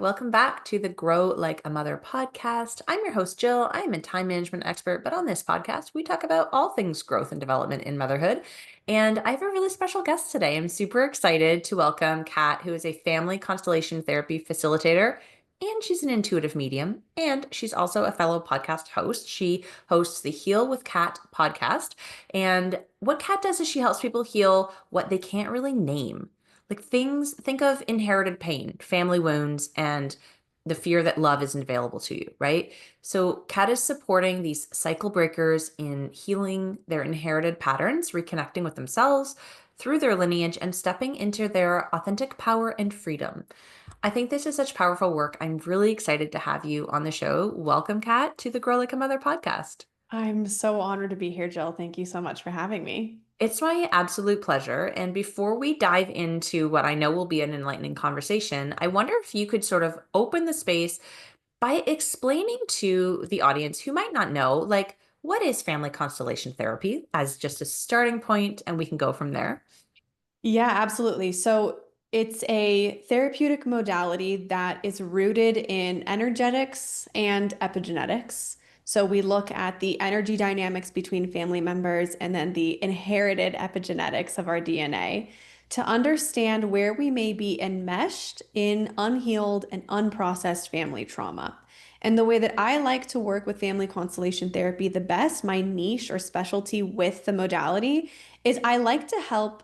Welcome back to the Grow Like a Mother podcast. I'm your host, Jill. I am a time management expert, but on this podcast, we talk about all things growth and development in motherhood. And I have a really special guest today. I'm super excited to welcome Kat, who is a family constellation therapy facilitator, and she's an intuitive medium, and she's also a fellow podcast host. She hosts the Heal with Kat podcast. And what Kat does is she helps people heal what they can't really name. Like things, think of inherited pain, family wounds, and the fear that love isn't available to you, right? So Kat is supporting these cycle breakers in healing their inherited patterns, reconnecting with themselves through their lineage, and stepping into their authentic power and freedom. I think this is such powerful work. I'm really excited to have you on the show. Welcome, Kat, to the Grow Like a Mother podcast. I'm so honored to be here, Jill. Thank you so much for having me. It's my absolute pleasure. And before we dive into what I know will be an enlightening conversation, I wonder if you could sort of open the space by explaining to the audience who might not know, like, what is family constellation therapy as just a starting point, and we can go from there. Yeah, absolutely. So it's a therapeutic modality that is rooted in energetics and epigenetics. So we look at the energy dynamics between family members and then the inherited epigenetics of our DNA to understand where we may be enmeshed in unhealed and unprocessed family trauma. And the way that I like to work with family constellation therapy the best, my niche or specialty with the modality, is I help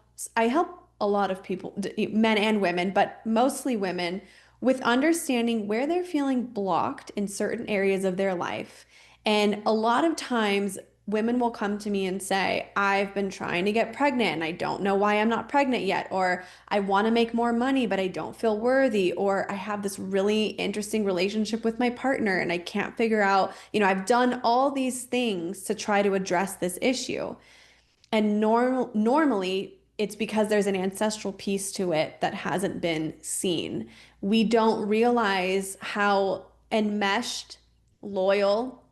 a lot of people, men and women, but mostly women, with understanding where they're feeling blocked in certain areas of their life. And a lot of times, women will come to me and say, I've been trying to get pregnant and I don't know why I'm not pregnant yet. Or I want to make more money, but I don't feel worthy. Or I have this really interesting relationship with my partner and I can't figure out, I've done all these things to try to address this issue. And normally, it's because there's an ancestral piece to it that hasn't been seen. We don't realize how enmeshed, loyal,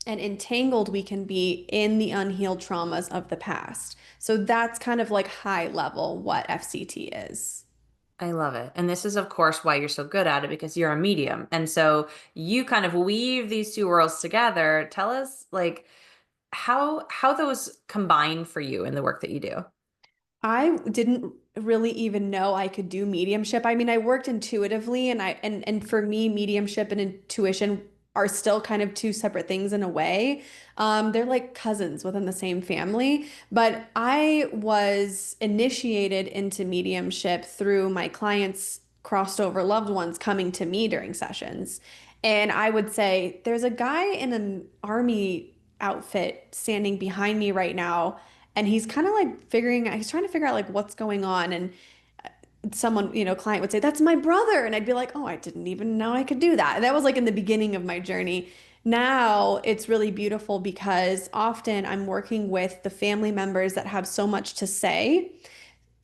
and entangled we can be in the unhealed traumas of the past. So that's kind of like high level what FCT is. I love it. And this is, of course, why you're so good at it because you're a medium. And so you kind of weave these two worlds together. Tell us, like, how those combine for you in the work that you do. I didn't really even know I could do mediumship. I mean, I worked intuitively and for me, mediumship and intuition are still kind of two separate things in a way. They're like cousins within the same family, but I was initiated into mediumship through my clients' crossed over loved ones coming to me during sessions. And I would say, there's a guy in an army outfit standing behind me right now and he's kind of like he's trying to figure out like what's going on. And someone, client would say, that's my brother. And I'd be like, oh, I didn't even know I could do that. And that was like in the beginning of my journey. Now it's really beautiful because often I'm working with the family members that have so much to say,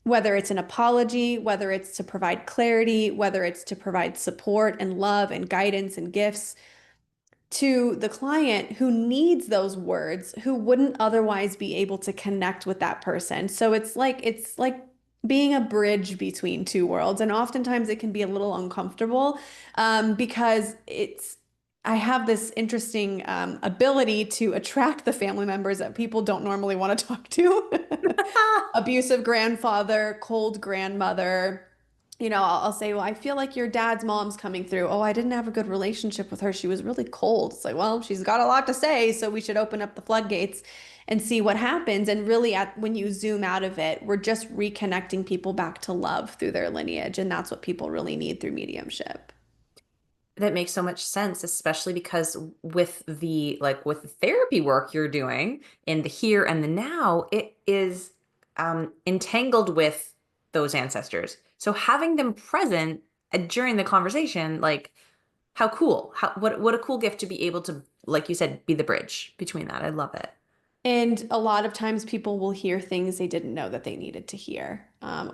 whether it's an apology, whether it's to provide clarity, whether it's to provide support and love and guidance and gifts to the client who needs those words, who wouldn't otherwise be able to connect with that person. So it's like being a bridge between two worlds, and oftentimes it can be a little uncomfortable because it's I have this interesting ability to attract the family members that people don't normally want to talk to. Abusive grandfather, cold grandmother. I'll say, well, I feel like your dad's mom's coming through. Oh, I didn't have a good relationship with her. She was really cold. It's like, well, she's got a lot to say, so we should open up the floodgates and see what happens. And really, when you zoom out of it, we're just reconnecting people back to love through their lineage, and that's what people really need through mediumship. That makes so much sense, especially because with the therapy work you're doing in the here and the now, it is entangled with those ancestors. So having them present during the conversation, like how cool, what a cool gift to be able to, like you said, be the bridge between that. I love it. And a lot of times people will hear things they didn't know that they needed to hear,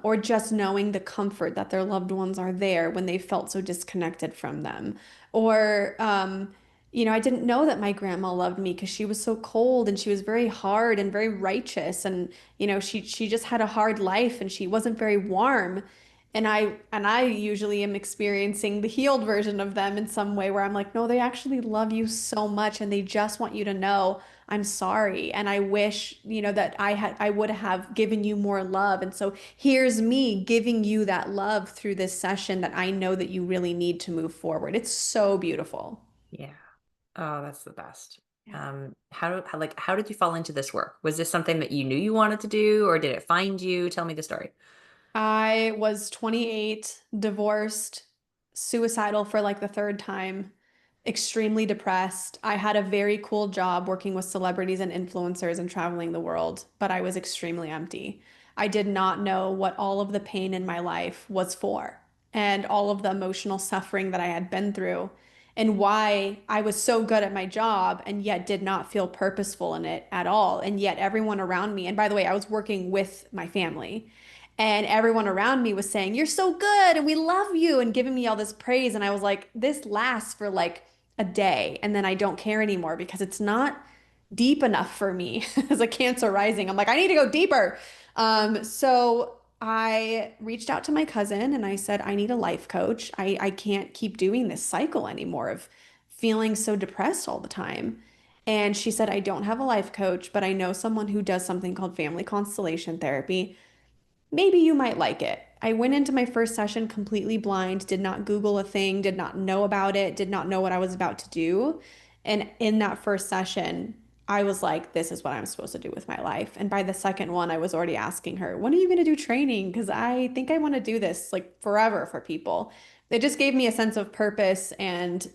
or just knowing the comfort that their loved ones are there when they felt so disconnected from them. Or, I didn't know that my grandma loved me because she was so cold and she was very hard and very righteous. And, she just had a hard life and she wasn't very warm. And I usually am experiencing the healed version of them in some way where I'm like, no, they actually love you so much and they just want you to know I'm sorry. And I wish, that I would have given you more love. And so here's me giving you that love through this session that I know that you really need to move forward. It's so beautiful. Yeah. Oh, that's the best. Yeah. How did you fall into this work? Was this something that you knew you wanted to do, or did it find you? Tell me the story. I was 28, divorced, suicidal for like the third time, extremely depressed. I had a very cool job working with celebrities and influencers and traveling the world, but I was extremely empty. I did not know what all of the pain in my life was for and all of the emotional suffering that I had been through and why I was so good at my job and yet did not feel purposeful in it at all. And yet everyone around me, and by the way, I was working with my family. And everyone around me was saying, "You're so good and we love you," and giving me all this praise. And I was like, this lasts for like a day. And then I don't care anymore because it's not deep enough for me as a Cancer rising. I'm like, I need to go deeper. So I reached out to my cousin and I said, I need a life coach. I can't keep doing this cycle anymore of feeling so depressed all the time. And she said, I don't have a life coach, but I know someone who does something called family constellation therapy. Maybe you might like it. I went into my first session completely blind, did not Google a thing, did not know about it, did not know what I was about to do. And in that first session, I was like, this is what I'm supposed to do with my life. And by the second one, I was already asking her, when are you going to do training? Because I think I want to do this like forever for people. It just gave me a sense of purpose and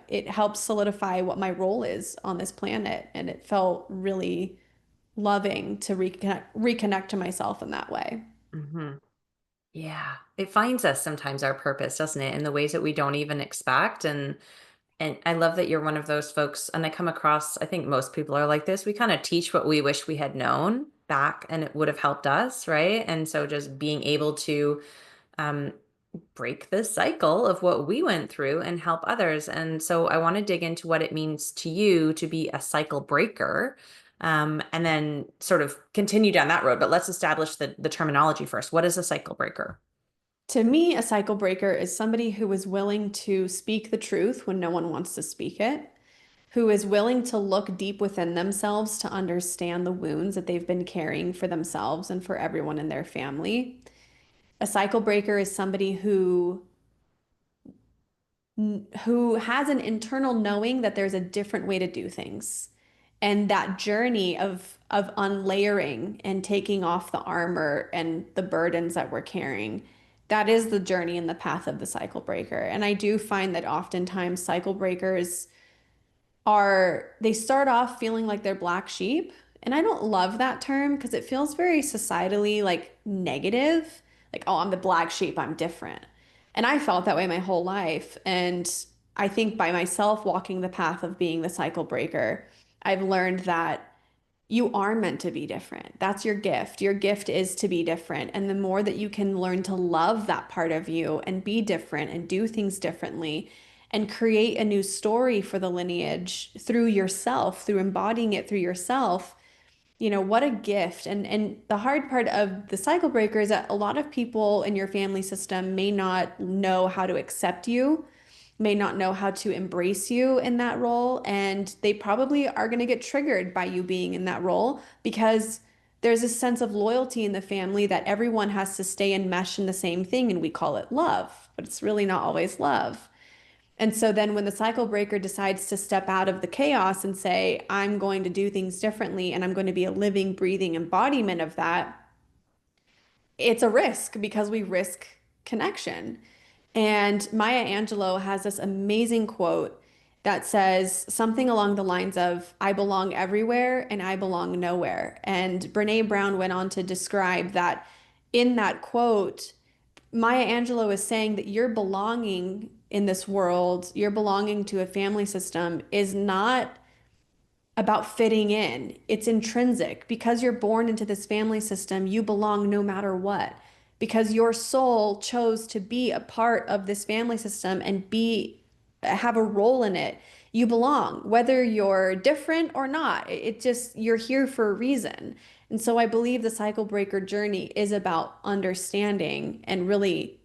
it helped solidify what my role is on this planet. And it felt really loving to reconnect to myself in that way. Hmm. Yeah, it finds us sometimes our purpose, doesn't it? In the ways that we don't even expect. And I love that you're one of those folks. And I come across, I think most people are like this. We kind of teach what we wish we had known back and it would have helped us, right? And so just being able to um, break the cycle of what we went through and help others. And so I want to dig into what it means to you to be a cycle breaker. And then sort of continue down that road. But let's establish the terminology first. What is a cycle breaker? To me, a cycle breaker is somebody who is willing to speak the truth when no one wants to speak it, who is willing to look deep within themselves to understand the wounds that they've been carrying for themselves and for everyone in their family. A cycle breaker is somebody who has an internal knowing that there's a different way to do things. And that journey of unlayering and taking off the armor and the burdens that we're carrying, that is the journey and the path of the cycle breaker. And I do find that oftentimes cycle breakers they start off feeling like they're black sheep. And I don't love that term because it feels very societally like negative. Like, oh, I'm the black sheep, I'm different. And I felt that way my whole life. And I think by myself walking the path of being the cycle breaker, I've learned that you are meant to be different. That's your gift. Your gift is to be different. And the more that you can learn to love that part of you and be different and do things differently and create a new story for the lineage through yourself, through embodying it through yourself, what a gift. And the hard part of the cycle breaker is that a lot of people in your family system may not know how to accept you, may not know how to embrace you in that role, and they probably are going to get triggered by you being in that role because there's a sense of loyalty in the family that everyone has to stay and mesh in the same thing, and we call it love, but it's really not always love. And so then when the cycle breaker decides to step out of the chaos and say, I'm going to do things differently and I'm going to be a living, breathing embodiment of that, it's a risk because we risk connection. And Maya Angelou has this amazing quote that says something along the lines of, I belong everywhere and I belong nowhere. And Brene Brown went on to describe that in that quote, Maya Angelou is saying that your belonging in this world, your belonging to a family system is not about fitting in. It's intrinsic. Because you're born into this family system, you belong no matter what. Because your soul chose to be a part of this family system and have a role in it. You belong, whether you're different or not. It just, you're here for a reason. And so I believe the cycle breaker journey is about understanding and really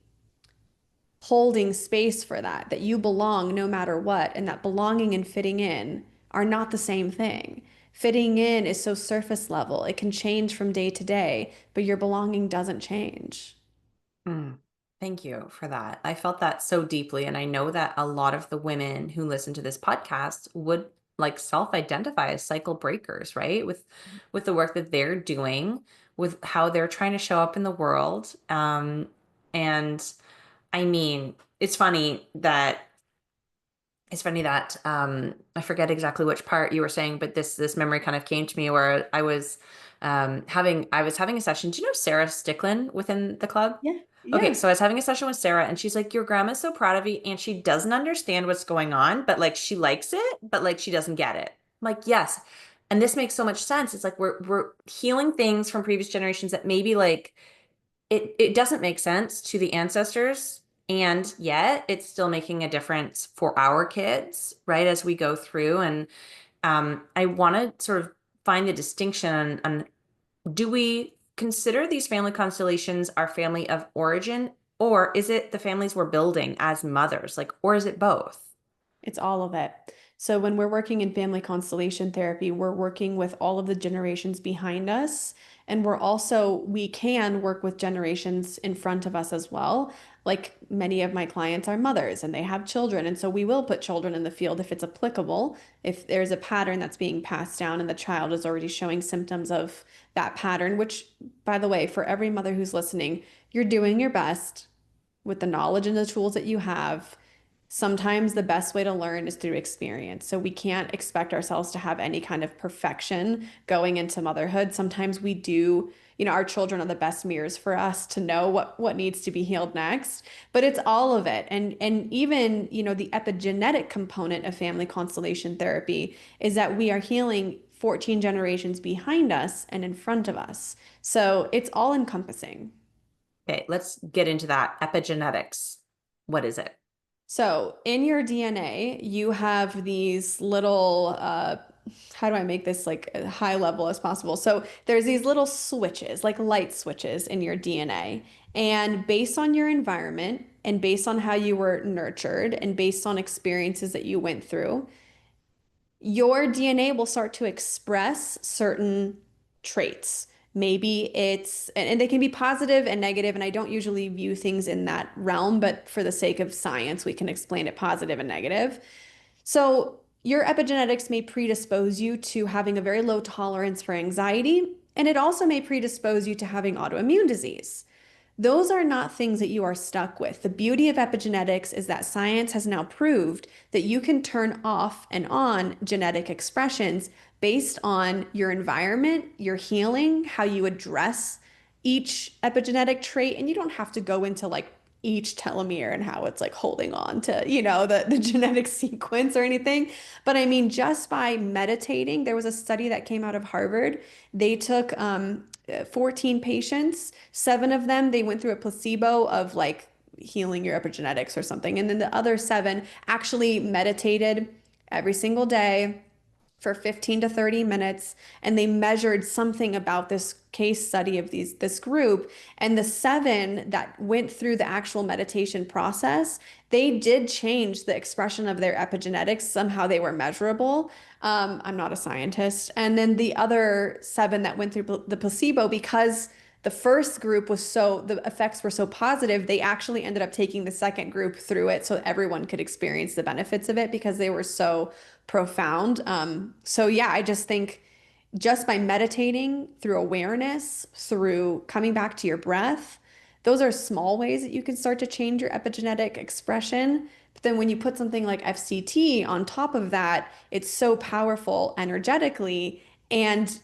holding space for that, that you belong no matter what, and that belonging and fitting in are not the same thing. Fitting in is so surface level. It can change from day to day, but your belonging doesn't change. Mm, thank you for that. I felt that so deeply. And I know that a lot of the women who listen to this podcast would like self-identify as cycle breakers, right? With the work that they're doing, with how they're trying to show up in the world. And I mean, it's funny that I forget exactly which part you were saying, but this memory kind of came to me where I was having a session. Do you know Sarah Sticklin within the club? Yeah. Okay, Yeah. so I was having a session with Sarah and she's like, your grandma's so proud of you and she doesn't understand what's going on, but like she likes it, but like she doesn't get it. I'm like, yes. And this makes so much sense. It's like we're healing things from previous generations that maybe like it doesn't make sense to the ancestors, and yet it's still making a difference for our kids, right, as we go through. And I want to sort of find the distinction on, do we consider these family constellations our family of origin, or is it the families we're building as mothers, like, or is it both? It's all of it. So when we're working in family constellation therapy, we're working with all of the generations behind us. And we can work with generations in front of us as well. Like many of my clients are mothers and they have children. And so we will put children in the field if it's applicable, if there's a pattern that's being passed down and the child is already showing symptoms of that pattern, which, by the way, for every mother who's listening, you're doing your best with the knowledge and the tools that you have. Sometimes the best way to learn is through experience. So we can't expect ourselves to have any kind of perfection going into motherhood. Sometimes we do, our children are the best mirrors for us to know what needs to be healed next. But it's all of it. And even, the epigenetic component of family constellation therapy is that we are healing 14 generations behind us and in front of us. So it's all encompassing. Okay, let's get into that. Epigenetics, what is it? So in your DNA, you have these little, how do I make this like high level as possible? So there's these little switches, like light switches in your DNA. And based on your environment and based on how you were nurtured and based on experiences that you went through, your DNA will start to express certain traits. Maybe and they can be positive and negative, and I don't usually view things in that realm, but for the sake of science, we can explain it positive and negative. So, your epigenetics may predispose you to having a very low tolerance for anxiety, and it also may predispose you to having autoimmune disease. Those are not things that you are stuck with. The beauty of epigenetics is that science has now proved that you can turn off and on genetic expressions based on your environment, your healing, how you address each epigenetic trait. And you don't have to go into like each telomere and how it's like holding on to, the genetic sequence or anything. But I mean, just by meditating, there was a study that came out of Harvard. They took 14 patients, seven of them, they went through a placebo of like healing your epigenetics or something. And then the other seven actually meditated every single day for 15 to 30 minutes, and they measured something about this case study of this group. And the seven that went through the actual meditation process, they did change the expression of their epigenetics. Somehow they were measurable. I'm not a scientist. And then the other seven that went through the placebo, because the first group the effects were so positive, they actually ended up taking the second group through it so everyone could experience the benefits of it because they were so profound. So yeah, I just think just by meditating through awareness, through coming back to your breath, those are small ways that you can start to change your epigenetic expression. But then when you put something like FCT on top of that, it's so powerful energetically and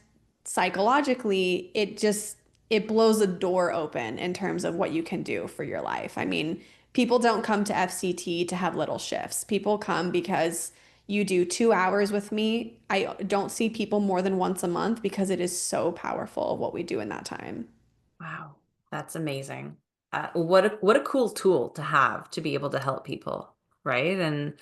psychologically, it blows the door open in terms of what you can do for your life. I mean, people don't come to FCT to have little shifts. People come because you do 2 hours with me. I don't see people more than once a month because it is so powerful what we do in that time. Wow, that's amazing. What a cool tool to have to be able to help people, right? And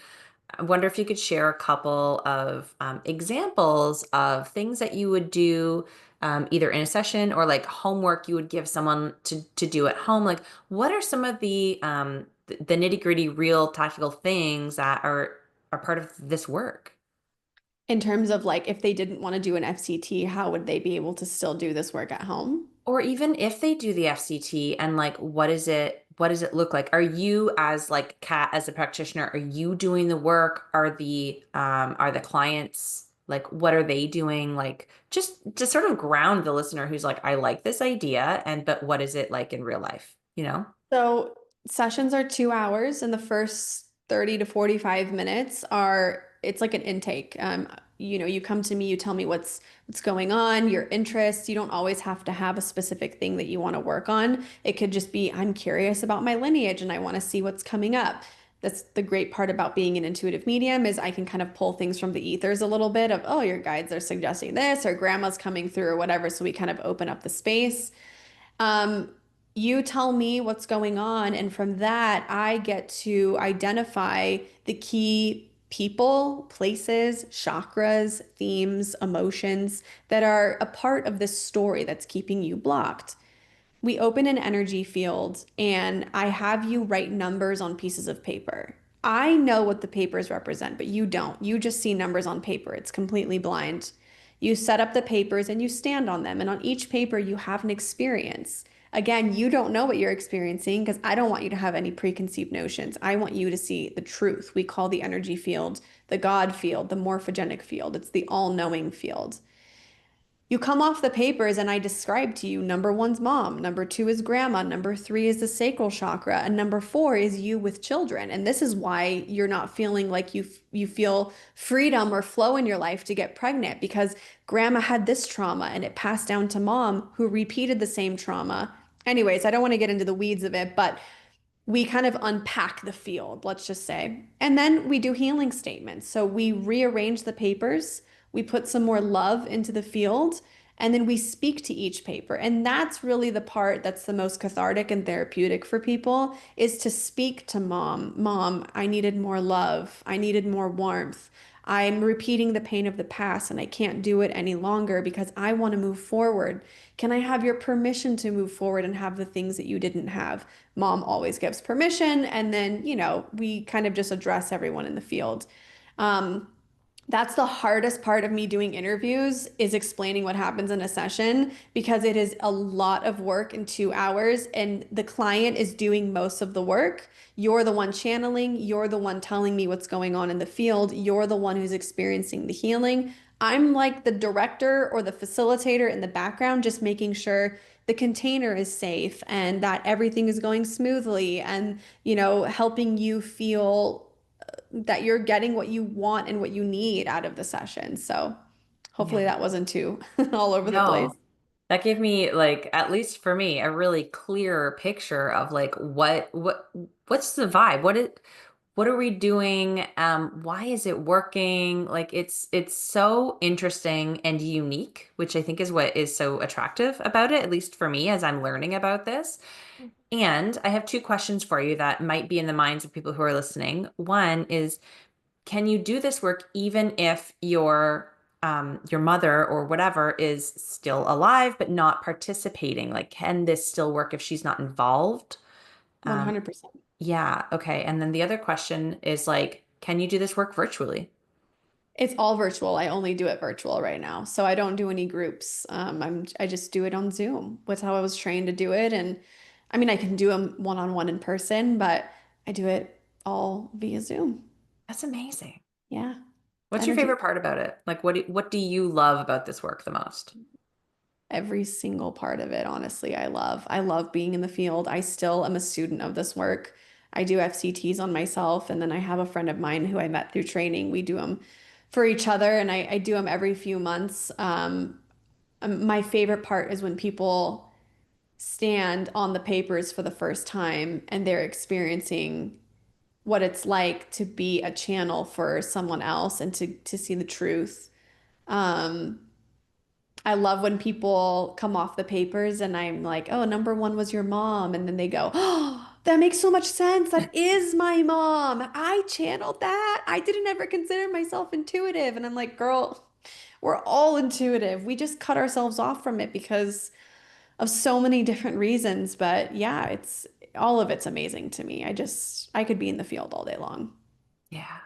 I wonder if you could share a couple of examples of things that you would do, either in a session or like homework you would give someone to do at home. Like, what are some of the the nitty-gritty, real tactical things that are part of this work. In terms of like if they didn't want to do an FCT, how would they be able to still do this work at home? Or even if they do the FCT and like what does it look like? Are you as like Kat as a practitioner, are you doing the work? Are the clients like what are they doing? Like just to sort of ground the listener who's like, I like this idea and but what is it like in real life? You know? So sessions are 2 hours, and the first 30 to 45 minutes are it's like an intake. You come to me, you tell me what's going on, your interests. You don't always have to have a specific thing that you want to work on. It could just be, I'm curious about my lineage and I want to see what's coming up. That's the great part about being an intuitive medium is I can kind of pull things from the ethers a little bit of, oh, your guides are suggesting this, or grandma's coming through, or whatever. So we kind of open up the space. Um, you tell me what's going on, and from that, I get to identify the key people, places, chakras, themes, emotions that are a part of this story that's keeping you blocked. We open an energy field and I have you write numbers on pieces of paper. I know what the papers represent, but you don't. You just see numbers on paper. It's completely blind. You set up the papers and you stand on them. And on each paper, you have an experience. Again, you don't know what you're experiencing because I don't want you to have any preconceived notions. I want you to see the truth. We call the energy field the God field, the morphogenic field. It's the all knowing field. You come off the papers and I describe to you number one's mom, number two is grandma, number three is the sacral chakra, and number four is you with children. And this is why you're not feeling like you feel freedom or flow in your life to get pregnant because grandma had this trauma and it passed down to mom who repeated the same trauma. Anyways, I don't want to get into the weeds of it, but we kind of unpack the field, let's just say. And then we do healing statements. So we rearrange the papers, we put some more love into the field, and then we speak to each paper. And that's really the part that's the most cathartic and therapeutic for people is to speak to mom. Mom, I needed more love. I needed more warmth. I'm repeating the pain of the past and I can't do it any longer because I want to move forward. Can I have your permission to move forward and have the things that you didn't have? Mom always gives permission. And then, we kind of just address everyone in the field. Um, that's the hardest part of me doing interviews is explaining what happens in a session because it is a lot of work in 2 hours and the client is doing most of the work. You're the one channeling, you're the one telling me what's going on in the field, you're the one who's experiencing the healing. I'm like the director or the facilitator in the background, just making sure the container is safe and that everything is going smoothly and, helping you feel that you're getting what you want and what you need out of the session. So hopefully Yeah. that wasn't too all over the place. No. That gave me like at least for me a really clear picture of like what's the vibe? What are we doing? Why is it working? Like it's so interesting and unique, which I think is what is so attractive about it, at least for me as I'm learning about this. And I have two questions for you that might be in the minds of people who are listening. One is, can you do this work even if your mother or whatever is still alive but not participating? Like, can this still work if she's not involved? Um, 100%. yeah, okay. And then the other question is like, can you do this work virtually? It's all virtual. I only do it virtual right now. So I don't do any groups. I just do it on Zoom. That's how I was trained to do it. And I mean, I can do them one-on-one in person, but I do it all via Zoom. That's amazing. Yeah. It's What's your energy. favorite part about it? Like, what do you love about this work the most? Every single part of it, honestly, I love. I love being in the field. I still am a student of this work. I do FCTs on myself, and then I have a friend of mine who I met through training. We do them for each other, and I do them every few months. My favorite part is when people stand on the papers for the first time and they're experiencing what it's like to be a channel for someone else and to see the truth. Um, I love when people come off the papers and I'm like, oh, number one was your mom. And then they go, oh, that makes so much sense. That is my mom. I channeled that. I didn't ever consider myself intuitive. And I'm like, girl, we're all intuitive. We just cut ourselves off from it because of so many different reasons. But yeah, it's all of it's amazing to me. I could be in the field all day long. Yeah.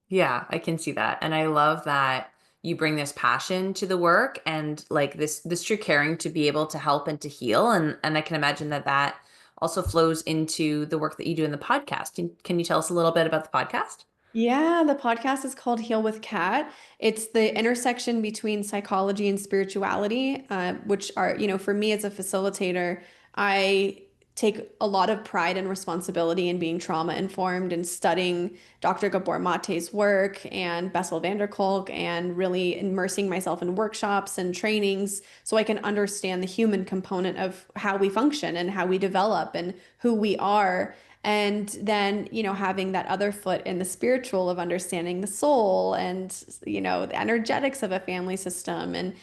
Yeah, I can see that. And I love that you bring this passion to the work and like this true caring to be able to help and to heal. And I can imagine that that also flows into the work that you do in the podcast. Can you tell us a little bit about the podcast? Yeah, the podcast is called Heal with Kat. It's the intersection between psychology and spirituality, which are, for me as a facilitator, I take a lot of pride and responsibility in being trauma informed and studying Dr. Gabor Mate's work and Bessel van der Kolk and really immersing myself in workshops and trainings so I can understand the human component of how we function and how we develop and who we are. And then, having that other foot in the spiritual of understanding the soul and, the energetics of a family system and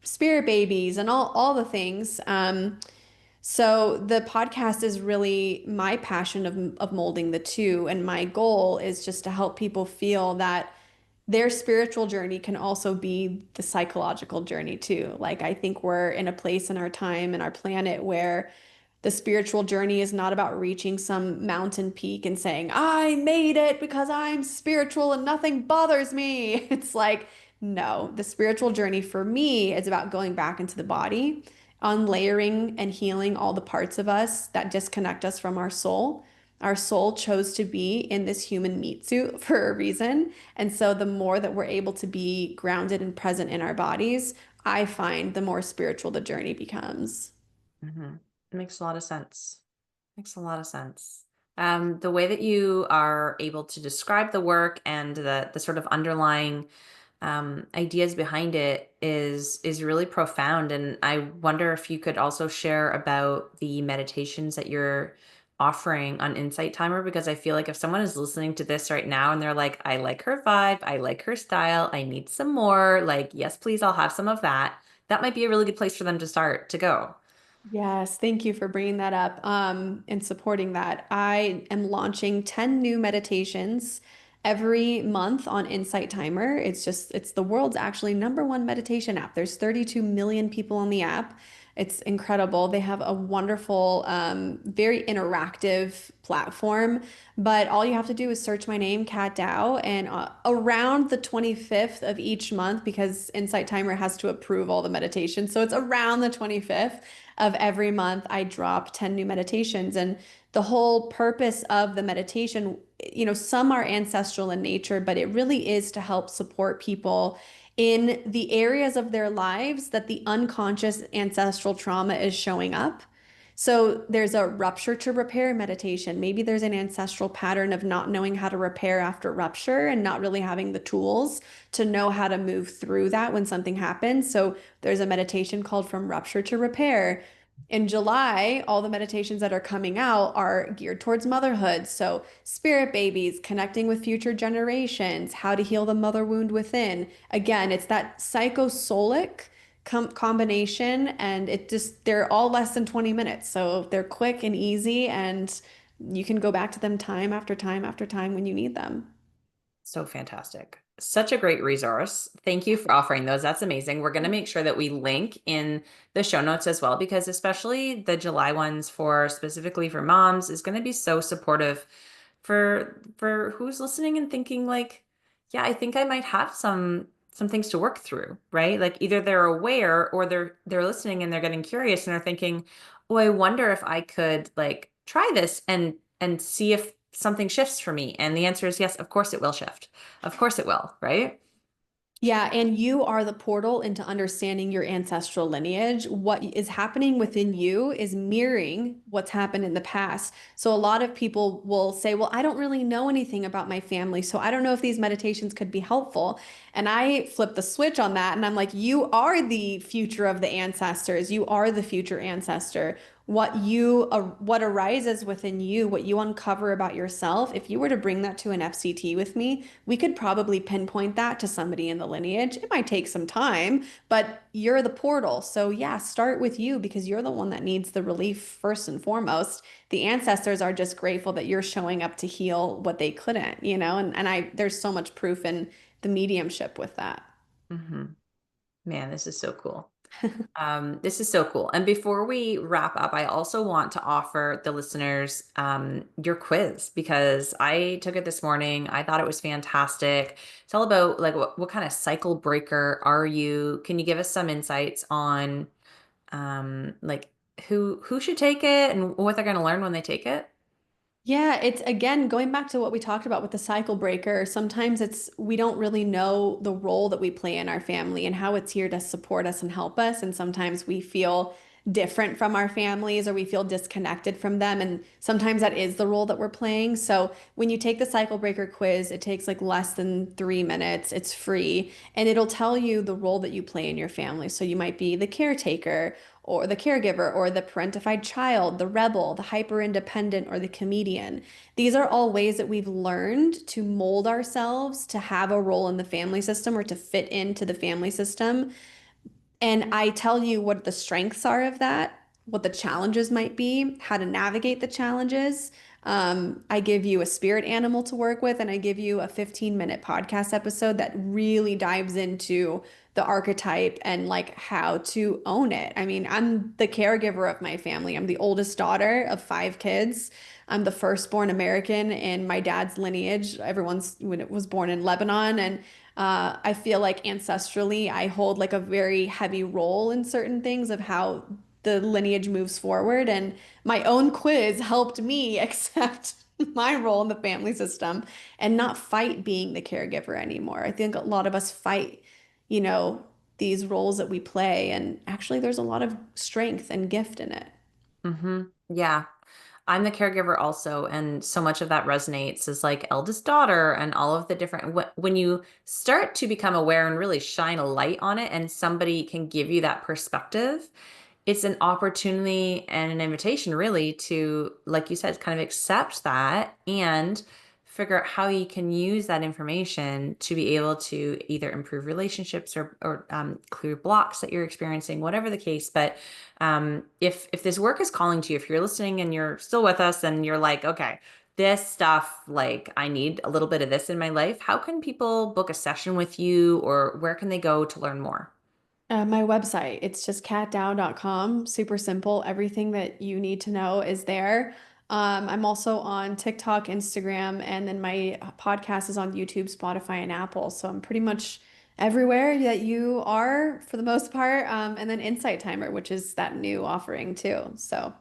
spirit babies and all the things. So the podcast is really my passion of molding the two. And my goal is just to help people feel that their spiritual journey can also be the psychological journey too. Like I think we're in a place in our time and our planet where the spiritual journey is not about reaching some mountain peak and saying, I made it because I'm spiritual and nothing bothers me. It's like, no, the spiritual journey for me is about going back into the body, unlayering and healing all the parts of us that disconnect us from our soul. Our soul chose to be in this human meat suit for a reason. And so the more that we're able to be grounded and present in our bodies, I find the more spiritual the journey becomes. Hmm. It makes a lot of sense. Makes a lot of sense. The way that you are able to describe the work and the sort of underlying ideas behind it is really profound. And I wonder if you could also share about the meditations that you're offering on Insight Timer, because I feel like if someone is listening to this right now and they're like, I like her vibe, I like her style, I need some more, like, yes, please, I'll have some of that. That might be a really good place for them to start to go. Yes, thank you for bringing that up and supporting that. I am launching 10 new meditations every month on Insight Timer. It's the world's actually number one meditation app. There's 32 million people on the app. It's incredible. They have a wonderful, very interactive platform. But all you have to do is search my name, Kat Daou, and around the 25th of each month, because Insight Timer has to approve all the meditations. So it's around the 25th of every month, I drop 10 new meditations. And the whole purpose of the meditation, some are ancestral in nature, but it really is to help support people in the areas of their lives that the unconscious ancestral trauma is showing up. So there's a rupture to repair meditation. Maybe there's an ancestral pattern of not knowing how to repair after rupture and not really having the tools to know how to move through that when something happens. So there's a meditation called From Rupture to Repair. In July, all the meditations that are coming out are geared towards motherhood. So, spirit babies, connecting with future generations, how to heal the mother wound within. Again, it's that psychosolic combination, and they're all less than 20 minutes. So, they're quick and easy, and you can go back to them time after time after time when you need them. So fantastic. Such a great resource. Thank you for offering those. That's amazing. We're going to make sure that we link in the show notes as well, because especially the July ones for specifically for moms is going to be so supportive for who's listening and thinking like, yeah, I think I might have some things to work through, right? Like either they're aware or they're listening and they're getting curious and they're thinking, "Oh, I wonder if I could like try this and see if something shifts for me." And the answer is yes, of course it will shift. Of course it will, right? Yeah, and you are the portal into understanding your ancestral lineage. What is happening within you is mirroring what's happened in the past. So a lot of people will say, "Well, I don't really know anything about my family, so I don't know if these meditations could be helpful." And I flip the switch on that and I'm like, "You are the future of the ancestors. You are the future ancestor. What arises within you, what you uncover about yourself, if you were to bring that to an FCT with me, we could probably pinpoint that to somebody in the lineage. It might take some time, but you're the portal. So yeah, start with you because you're the one that needs the relief first and foremost. The ancestors are just grateful that you're showing up to heal what they couldn't, and there's so much proof in the mediumship with that. Hmm. Man, this is so cool. This is so cool. And before we wrap up, I also want to offer the listeners your quiz because I took it this morning. I thought it was fantastic. It's all about like what kind of cycle breaker are you? Can you give us some insights on like who should take it and what they're going to learn when they take it? Yeah, it's again going back to what we talked about with the cycle breaker. Sometimes it's we don't really know the role that we play in our family and how it's here to support us and help us. And sometimes we feel different from our families or we feel disconnected from them. And sometimes that is the role that we're playing. So when you take the cycle breaker quiz, it takes like less than 3 minutes. It's free and it'll tell you the role that you play in your family. So you might be the caretaker or the caregiver or the parentified child, the rebel, the hyper independent, or the comedian. These are all ways that we've learned to mold ourselves to have a role in the family system or to fit into the family system. And I tell you what the strengths are of that, what the challenges might be, how to navigate the challenges. I give you a spirit animal to work with, and I give you a 15-minute podcast episode that really dives into the archetype and like how to own it. I mean, I'm the caregiver of my family. I'm the oldest daughter of 5 kids. I'm the firstborn American in my dad's lineage. Everyone's when it was born in Lebanon, and I feel like ancestrally, I hold like a very heavy role in certain things of how the lineage moves forward. And my own quiz helped me accept my role in the family system and not fight being the caregiver anymore. I think a lot of us fight, you know, these roles that we play. And actually, there's a lot of strength and gift in it. Yeah. I'm the caregiver also, and so much of that resonates is like eldest daughter and all of the different when you start to become aware and really shine a light on it and somebody can give you that perspective, it's an opportunity and an invitation really to, like you said, kind of accept that and figure out how you can use that information to be able to either improve relationships or clear blocks that you're experiencing, whatever the case. But if this work is calling to you, if you're listening and you're still with us and you're like, okay, this stuff, like I need a little bit of this in my life, how can people book a session with you or where can they go to learn more? My website, it's just katdow.com. Super simple. Everything that you need to know is there. I'm also on TikTok, Instagram, and then my podcast is on YouTube, Spotify, and Apple. So I'm pretty much everywhere that you are for the most part. And then Insight Timer, which is that new offering too. So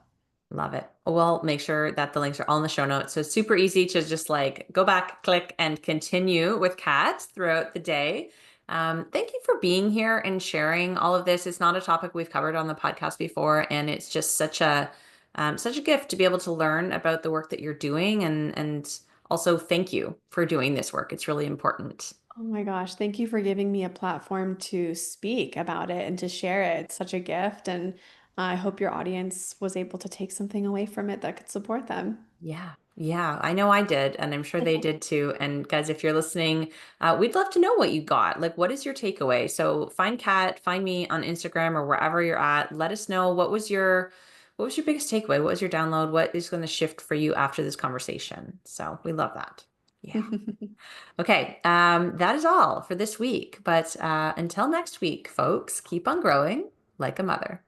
Love it. We'll make sure that the links are all in the show notes. So it's super easy to just like go back, click, and continue with Kat throughout the day. Thank you for being here and sharing all of this. It's not a topic we've covered on the podcast before, and it's just such a gift to be able to learn about the work that you're doing, and also thank you for doing this work. It's really important. oh my gosh, thank you for giving me a platform to speak about it and to share it. It's such a gift. And I hope your audience was able to take something away from it that could support them. Yeah. Yeah, I know I did, and I'm sure they did too. And guys, if you're listening, we'd love to know what you got. Like, what is your takeaway? So find Kat, find me on Instagram or wherever you're at. Let us know what was your biggest takeaway? What was your download? What is going to shift for you after this conversation? So we love that. Yeah. Okay, that is all for this week. But until next week, folks, keep on growing like a mother.